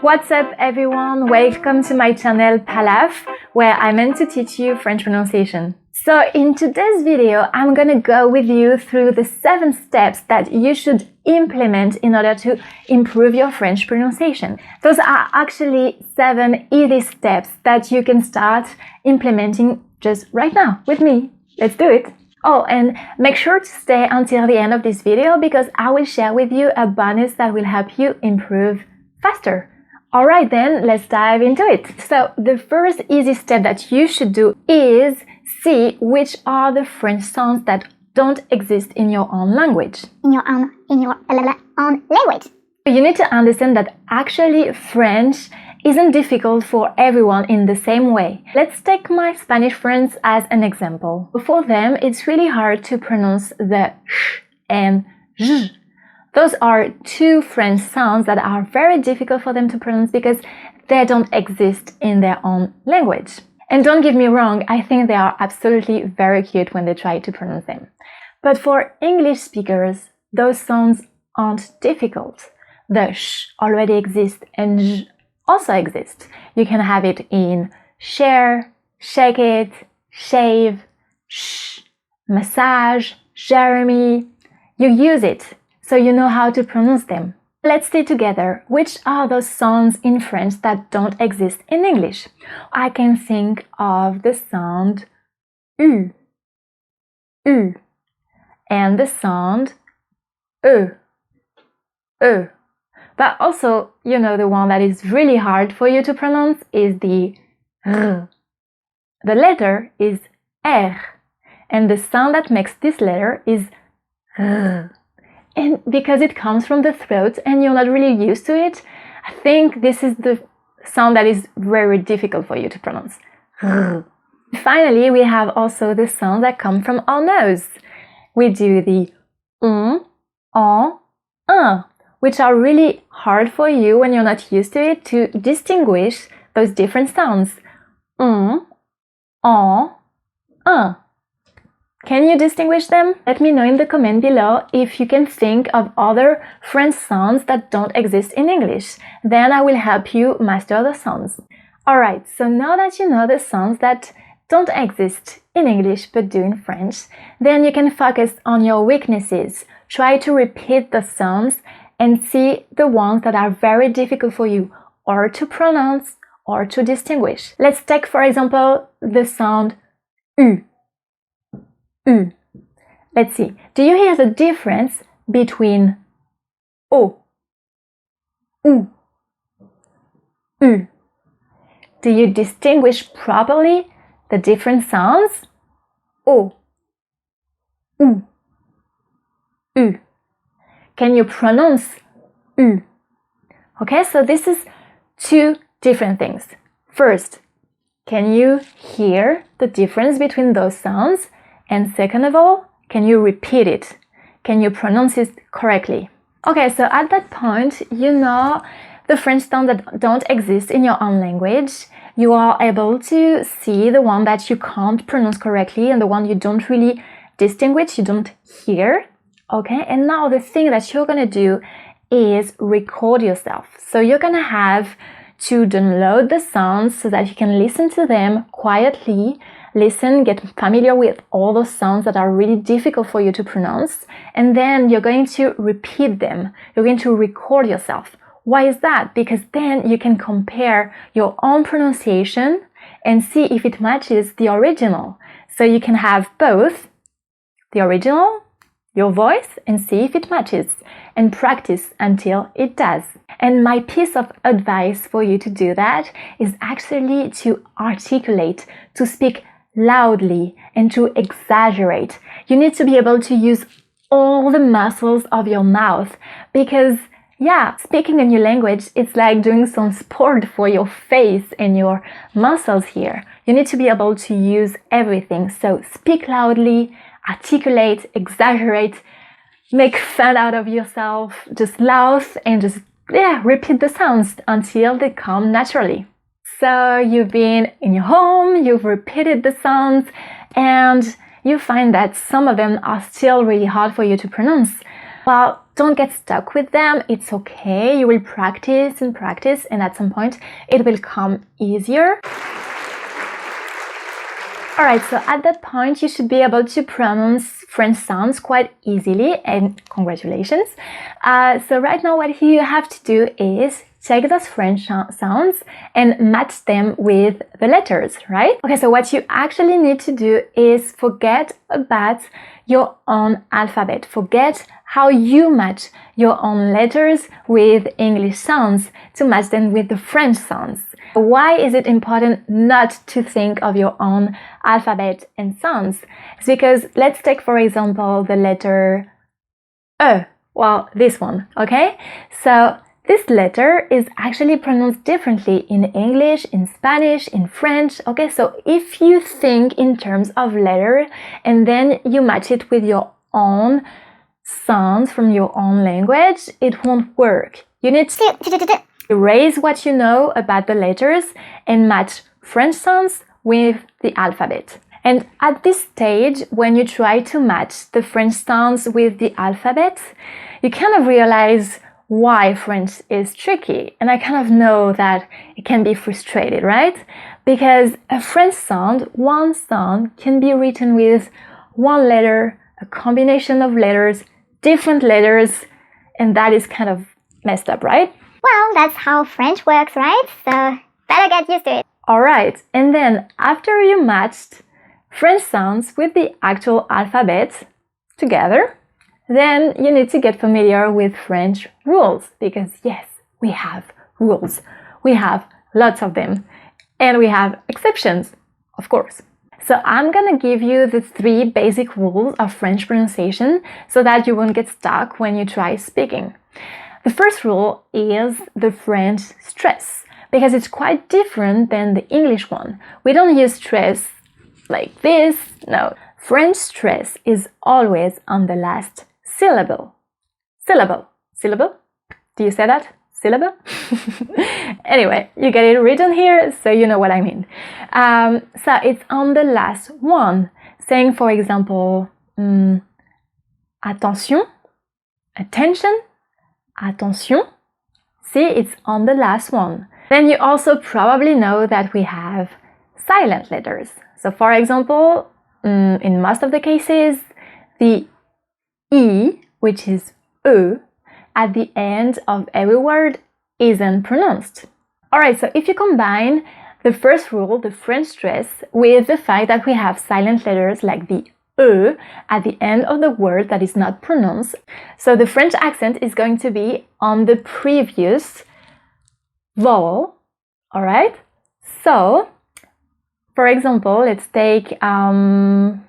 What's up everyone? Welcome to my channel Palaf, where I'm meant to teach you French pronunciation. So in today's video, I'm gonna go with you through the 7 steps that you should implement in order to improve your French pronunciation. Those are actually 7 easy steps that you can start implementing just right now with me. Let's do it! Oh, and make sure to stay until the end of this video because I will share with you a bonus that will help you improve faster. Alright then, let's dive into it. So the first easy step that you should do is see which are the French sounds that don't exist in your own language. In your own language. You need to understand that actually French isn't difficult for everyone in the same way. Let's take my Spanish friends as an example. For them, it's really hard to pronounce the sh and j. Those are 2 French sounds that are very difficult for them to pronounce because they don't exist in their own language. And don't get me wrong, I think they are absolutely very cute when they try to pronounce them. But for English speakers, those sounds aren't difficult. The sh already exists and j also exists. You can have it in share, shake it, shave, shh, massage, Jeremy. You use it, so you know how to pronounce them. Let's see together which are those sounds in French that don't exist in English. I can think of the sound U, U, and the sound E, E. But also, you know, the one that is really hard for you to pronounce is the R. The letter is R, and the sound that makes this letter is R. And because it comes from the throat and you're not really used to it, I think this is the sound that is very difficult for you to pronounce. Finally, we have also the sounds that come from our nose. We do the en, which are really hard for you when you're not used to it to distinguish those different sounds. En, en. Can you distinguish them? Let me know in the comment below if you can think of other French sounds that don't exist in English. Then I will help you master the sounds. Alright, so now that you know the sounds that don't exist in English but do in French, then you can focus on your weaknesses. Try to repeat the sounds and see the ones that are very difficult for you or to pronounce or to distinguish. Let's take, for example, the sound U. U. Let's see. Do you hear the difference between O, U, U? Do you distinguish properly the different sounds? O, U, U. Can you pronounce U? Okay, so this is 2 different things. First, can you hear the difference between those sounds? And second of all, can you repeat it? Can you pronounce it correctly? Okay, so at that point, you know the French sounds that don't exist in your own language. You are able to see the one that you can't pronounce correctly and the one you don't really distinguish, you don't hear. Okay, and now the thing that you're gonna do is record yourself. So you're gonna have to download the sounds so that you can listen to them quietly. Listen, get familiar with all those sounds that are really difficult for you to pronounce, and then you're going to repeat them. You're going to record yourself. Why is that? Because then you can compare your own pronunciation and see if it matches the original. So you can have both the original, your voice, and see if it matches, and practice until it does. And my piece of advice for you to do that is actually to articulate, to speak loudly and to exaggerate. You need to be able to use all the muscles of your mouth because, yeah, speaking a new language, it's like doing some sport for your face and your muscles here. You need to be able to use everything. So speak loudly, articulate, exaggerate, make fun out of yourself, just laugh and just, repeat the sounds until they come naturally. So you've been in your home, you've repeated the sounds, and you find that some of them are still really hard for you to pronounce. Well, Don't get stuck with them. It's okay. You will practice and practice, and at some point it will come easier. Alright, so at that point you should be able to pronounce French sounds quite easily, and congratulations. So right now what you have to do is take those French sounds and match them with the letters, right? Okay, so what you actually need to do is forget about your own alphabet. Forget how you match your own letters with English sounds to match them with the French sounds. Why is it important not to think of your own alphabet and sounds? It's because let's take, for example, the letter E. Well, this one, okay? So this letter is actually pronounced differently in English, in Spanish, in French, okay? So if you think in terms of letter and then you match it with your own sounds from your own language, it won't work. You need to erase what you know about the letters and match French sounds with the alphabet. And at this stage, when you try to match the French sounds with the alphabet, you kind of realize why French is tricky. And I kind of know that it can be frustrated, right? Because a French sound, one sound, can be written with one letter, a combination of letters, different letters, and that is kind of messed up, right? Well, that's how French works, right? So better get used to it. Alright, and then after you matched French sounds with the actual alphabet together, then you need to get familiar with French rules, because yes, we have rules. We have lots of them, and we have exceptions, of course. So I'm gonna give you the 3 basic rules of French pronunciation so that you won't get stuck when you try speaking. The first rule is the French stress, because it's quite different than the English one. We don't use stress like this, no. French stress is always on the last syllable. Syllable. Syllable? Do you say that? Syllable? Anyway, you get it written here, so you know what I mean. So it's on the last one. Saying, for example, attention, attention, attention. See, it's on the last one. Then you also probably know that we have silent letters. So for example, in most of the cases, the E, which is E, at the end of every word isn't pronounced. Alright, so if you combine the first rule, the French stress, with the fact that we have silent letters like the E at the end of the word that is not pronounced, so the French accent is going to be on the previous vowel. Alright, so for example, let's take table.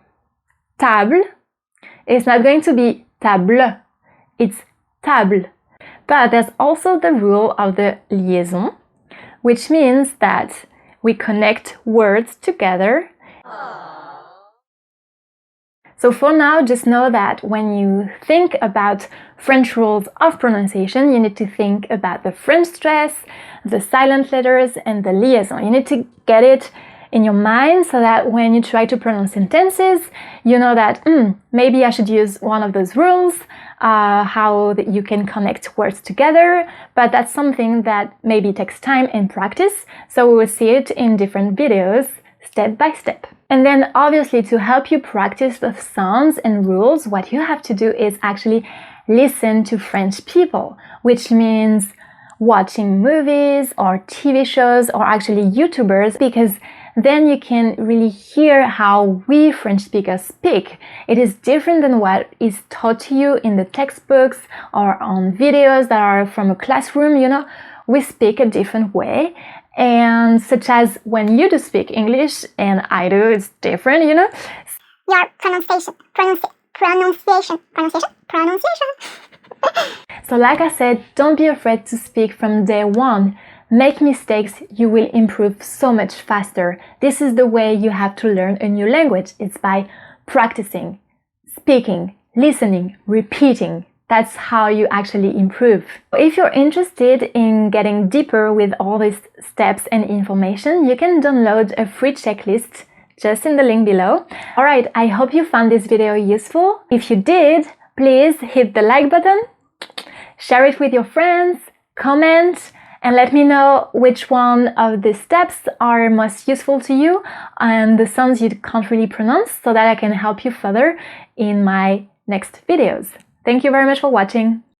It's not going to be table, it's table. But there's also the rule of the liaison, which means that we connect words together. So for now, just know that when you think about French rules of pronunciation, you need to think about the French stress, the silent letters, and the liaison. You need to get it in your mind so that when you try to pronounce sentences, you know that maybe I should use one of those rules, how that you can connect words together, but that's something that maybe takes time and practice, so we will see it in different videos step by step. And then obviously to help you practice the sounds and rules, what you have to do is actually listen to French people, which means watching movies or TV shows or actually YouTubers, because then you can really hear how we French speakers speak. It is different than what is taught to you in the textbooks or on videos that are from a classroom, you know. We speak a different way, and such as when you do speak English and I do, it's different, you know. Your pronunciation. So like I said, don't be afraid to speak from day one. Make mistakes, you will improve so much faster. This is the way you have to learn a new language. It's by practicing, speaking, listening, repeating. That's how you actually improve. If you're interested in getting deeper with all these steps and information, you can download a free checklist just in the link below. Alright, I hope you found this video useful. If you did, please hit the like button share it with your friends, comment, and let me know which one of the steps are most useful to you and the sounds you can't really pronounce so that I can help you further in my next videos. Thank you very much for watching.